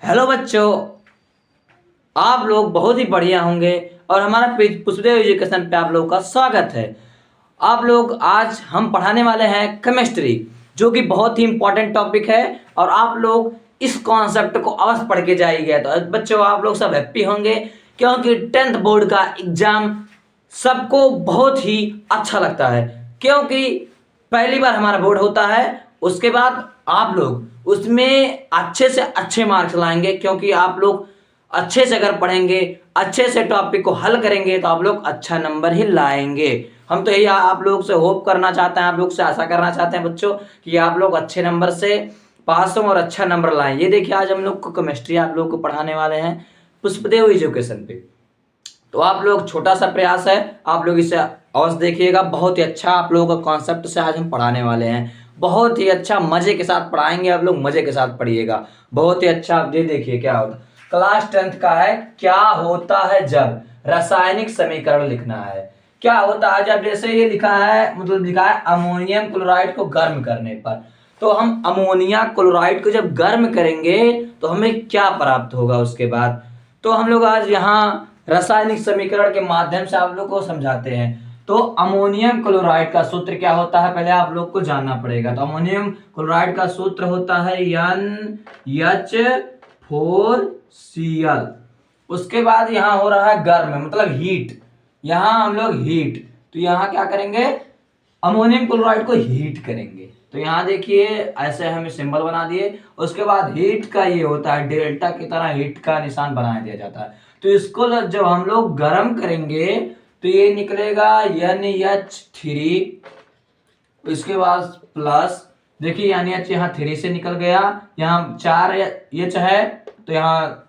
Hello बच्चों, आप लोग बहुत ही बढ़िया होंगे और हमारा पेज पुष्पदेव एजुकेशन पे आप लोगों का स्वागत है। आप लोग आज हम पढ़ाने वाले हैं केमिस्ट्री, जो कि बहुत ही इंपॉर्टेंट टॉपिक है और आप लोग इस कॉन्सेप्ट को अवश्य पढ़ के जाइए। तो बच्चों आप लोग सब हैप्पी होंगे क्योंकि 10th बोर्ड का एग्जाम सबको बहुत ही अच्छा लगता है, क्योंकि पहली बार हमारा बोर्ड होता है। उसके बाद आप लोग उसमें अच्छे से अच्छे मार्क्स लाएंगे, क्योंकि आप लोग अच्छे से अगर पढ़ेंगे, अच्छे से टॉपिक को हल करेंगे तो आप लोग अच्छा नंबर ही लाएंगे। हम तो यही आप लोग से होप करना चाहते हैं, आप लोग से आशा करना चाहते हैं बच्चों कि आप लोग अच्छे नंबर से पास हो और अच्छा नंबर लाएं। ये देखिए, आज हम लोग को केमिस्ट्री आप लोग को पढ़ाने वाले हैं पुष्पदेव एजुकेशन पे। तो आप लोग छोटा सा प्रयास है, आप लोग इसे अवश्य देखिएगा। बहुत ही अच्छा आप लोगों का कॉन्सेप्ट से आज हम पढ़ाने वाले हैं। बहुत ही अच्छा मजे के साथ पढ़ाएंगे, आप लोग मजे के साथ पढ़िएगा। बहुत ही अच्छा। आप ये देखिए क्या होता है, क्लास 10th का है, क्या होता है जब रासायनिक समीकरण लिखना है। क्या होता है जब, जैसे ये लिखा है, मतलब लिखा है अमोनियम क्लोराइड को गर्म करने पर। तो हम अमोनिया क्लोराइड को जब गर्म करेंगे तो हमें क्या प्राप्त होगा उसके बाद। तो हम लोग आज यहाँ रासायनिक समीकरण के माध्यम से आप लोग को समझाते हैं। तो अमोनियम क्लोराइड का सूत्र क्या होता है, पहले आप लोग को जानना पड़ेगा। तो अमोनियम क्लोराइड का सूत्र होता है NH4Cl। उसके बाद यहाँ हो रहा है गर्म, मतलब हीट। यहाँ हम लोग हीट, तो यहाँ क्या करेंगे, अमोनियम क्लोराइड को हीट करेंगे। तो यहाँ देखिए ऐसे हमें सिंबल बना दिए। उसके बाद हीट का ये होता है डेल्टा की तरह हीट का निशान बना दिया जाता है। तो इसको जब हम लोग गर्म करेंगे तो ये निकलेगा NH3। इसके बाद प्लस, देखिए NH यहाँ 3 से निकल गया, यहाँ 4 H है तो यहाँ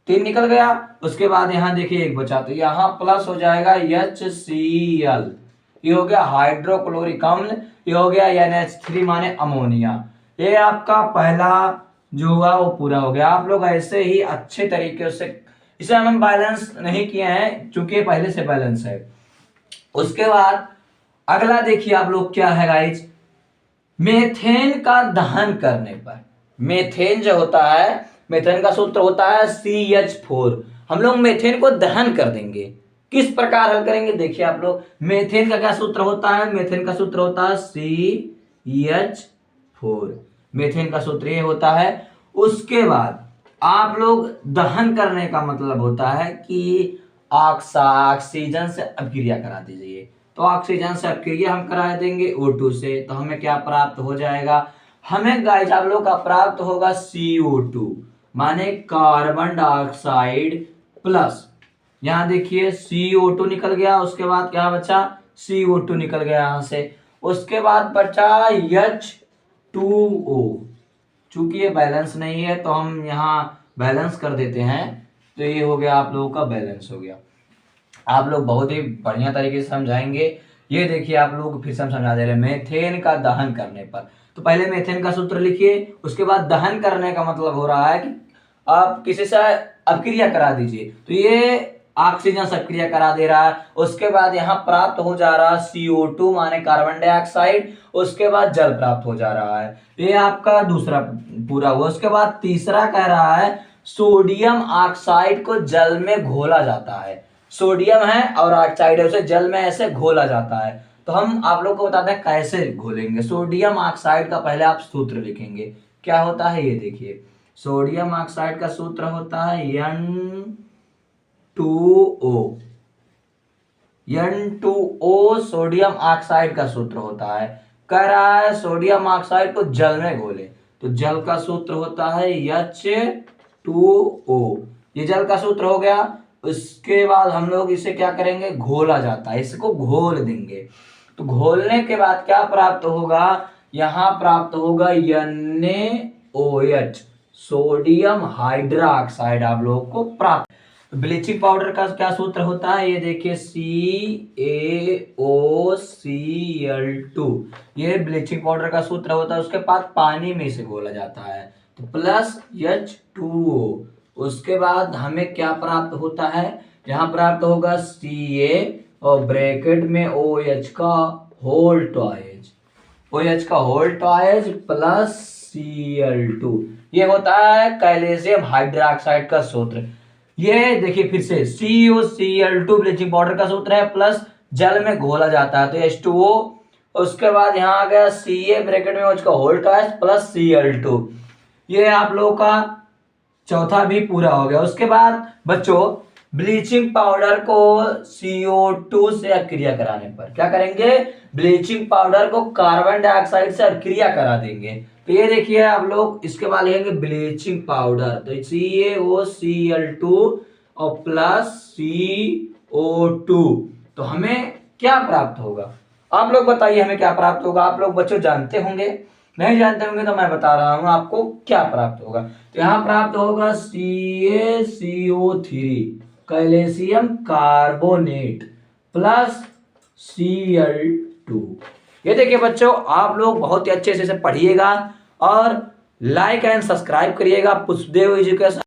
3 निकल गया। उसके बाद यहाँ देखिए एक बचा, तो यहाँ प्लस हो जाएगा HCl। ये हो गया हाइड्रोक्लोरिक अम्ल। ये हो गया NH3 माने अमोनिया। ये आपका पहला जो हुआ वो पूरा हो गया। आप लोग ऐसे ही अच्छे तरीके से, इसे हम बैलेंस नहीं किए हैं क्योंकि पहले से बैलेंस है। उसके बाद अगला देखिए आप लोग क्या है गाइज, मेथेन का दहन करने पर। मेथेन जो होता है, मेथेन का सूत्र होता है CH4। हम लोग मेथेन को दहन कर देंगे। किस प्रकार हल करेंगे, देखिए आप लोग, मेथेन का क्या सूत्र होता है, मेथेन का सूत्र होता है CH4। मेथेन का सूत्र ये होता है। उसके बाद आप लोग दहन करने का मतलब होता है कि ऑक्सीजन से अपक्रिया करा दीजिए। तो ऑक्सीजन से अपक्रिया हम करा देंगे O2 से, तो हमें क्या प्राप्त हो जाएगा, हमें गाइस आप लोग का प्राप्त होगा CO2 माने कार्बन डाइऑक्साइड प्लस, यहाँ देखिए CO2 निकल गया। उसके बाद क्या बचा, CO2 निकल गया यहाँ से। उसके बाद बचा H2O। चूंकि ये बैलेंस नहीं है तो हम यहाँ बैलेंस कर देते हैं। तो ये हो गया, आप लोगों का बैलेंस हो गया। आप लोग बहुत ही बढ़िया तरीके से समझाएंगे। ये देखिए आप लोग फिर से हम समझा दे रहे हैं, मेथेन का दहन करने पर। तो पहले मेथेन का सूत्र लिखिए, उसके बाद दहन करने का मतलब हो रहा है कि आप किसी से अपक्रिया करा दीजिए। तो ये ऑक्सीजन से अपक्रिया करा दे रहा है। उसके बाद यहाँ प्राप्त हो जा रहा है CO2 माने कार्बन डाइऑक्साइड। उसके बाद जल प्राप्त हो जा रहा है। ये आपका दूसरा पूरा हुआ। उसके बाद तीसरा कह रहा है सोडियम ऑक्साइड को जल में घोला जाता है। सोडियम है और ऑक्साइड है, उसे जल में ऐसे घोला जाता है। तो हम आप लोग को बताते हैं कैसे घोलेंगे। सोडियम ऑक्साइड का पहले आप सूत्र लिखेंगे, क्या होता है ये देखिए। सोडियम ऑक्साइड का सूत्र होता है N2O। N2O सोडियम ऑक्साइड का सूत्र होता है। कह रहा है सोडियम ऑक्साइड को जल में घोले, तो जल का सूत्र होता है H2O। ये जल का सूत्र हो गया। उसके बाद हम लोग इसे क्या करेंगे, घोला जाता है, इसको घोल देंगे। तो घोलने के बाद क्या प्राप्त होगा, यहां प्राप्त होगा NaOH, सोडियम हाइड्रोक्साइड आप लोगों को प्राप्त। ब्लीचिंग पाउडर का क्या सूत्र होता है, ये देखिए CaOCl2। ये ब्लीचिंग पाउडर का सूत्र होता है। उसके बाद पानी में इसे घोला जाता है, तो प्लस H2O। उसके बाद हमें क्या प्राप्त होता है, यहाँ प्राप्त होगा Ca और ब्रैकेट में OH का होल टॉयज, OH का होल टॉयज प्लस Cl2। ये होता है कैल्शियम हाइड्रोक्साइड का सूत्र। ये देखिए फिर से CuCl2 ब्लीचिंग पाउडर का सूत्र है, प्लस जल में घोला जाता है तो H2O, उसके बाद यहाँ आ गया Ca ब्रैकेट में उसका होल का H प्लस Cl2। ये आप लोगों का चौथा भी पूरा हो गया। उसके बाद बच्चों ब्लीचिंग पाउडर को CO2 से अक्रिया कराने पर क्या करेंगे, ब्लीचिंग पाउडर को कार्बन डाइऑक्साइड से अक्रिया करा देंगे। तो ये देखिए आप लोग इसके बाद लिखेंगे ब्लीचिंग पाउडर, तो CaOCl2 और प्लस CO2, तो हमें क्या प्राप्त होगा, आप लोग बताइए हमें क्या प्राप्त होगा। आप लोग बच्चों जानते होंगे, नहीं जानते होंगे तो मैं बता रहा हूं आपको क्या प्राप्त होगा। तो यहाँ प्राप्त होगा CaCO3 calcium carbonate plus Cl2। ये देखिए बच्चों आप लोग बहुत ही अच्छे से पढ़िएगा और लाइक एंड सब्सक्राइब करिएगा पुष्पदेव एजुकेशन।